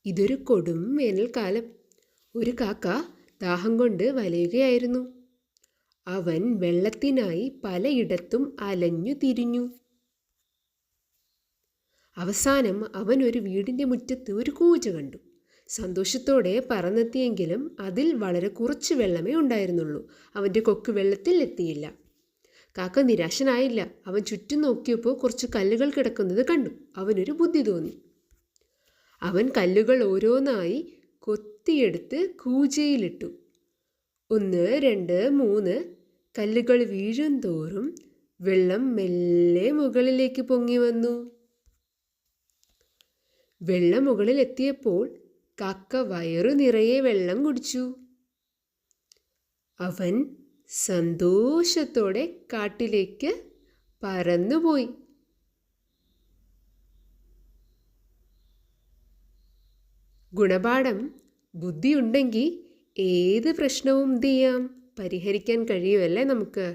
ഇതൊരു കൊടും വേനൽക്കാലം. ഒരു കാക്ക ദാഹം കൊണ്ട് വലയുകയായിരുന്നു. അവൻ വെള്ളത്തിനായി പലയിടത്തും അലഞ്ഞു തിരിഞ്ഞു. അവസാനം അവൻ ഒരു വീടിൻ്റെ മുറ്റത്ത് ഒരു കൂജ കണ്ടു. സന്തോഷത്തോടെ പറന്നെത്തിയെങ്കിലും അതിൽ വളരെ കുറച്ച് വെള്ളമേ ഉണ്ടായിരുന്നുള്ളൂ. അവൻ്റെ കൊക്ക് വെള്ളത്തിൽ എത്തിയില്ല. കാക്ക നിരാശനായില്ല. അവൻ ചുറ്റും നോക്കിയപ്പോൾ കുറച്ച് കല്ലുകൾ കിടക്കുന്നത് കണ്ടു. അവനൊരു ബുദ്ധി തോന്നി. അവൻ കല്ലുകൾ ഓരോന്നായി കൊത്തിയെടുത്ത് കൂജയിലിട്ടു. 1, 2, 3 കല്ലുകൾ വീഴും തോറും വെള്ളം മെല്ലെ മുകളിലേക്ക് പൊങ്ങി വന്നു. വെള്ളം മുകളിൽ എത്തിയപ്പോൾ കാക്ക വയറു നിറയെ വെള്ളം കുടിച്ചു. അവൻ സന്തോഷത്തോടെ കാട്ടിലേക്ക് പറന്നുപോയി. ഗുണപാഠം: ബുദ്ധിയുണ്ടെങ്കിൽ ഏത് പ്രശ്നവും പരിഹരിക്കാൻ കഴിയുമല്ലേ നമുക്ക്.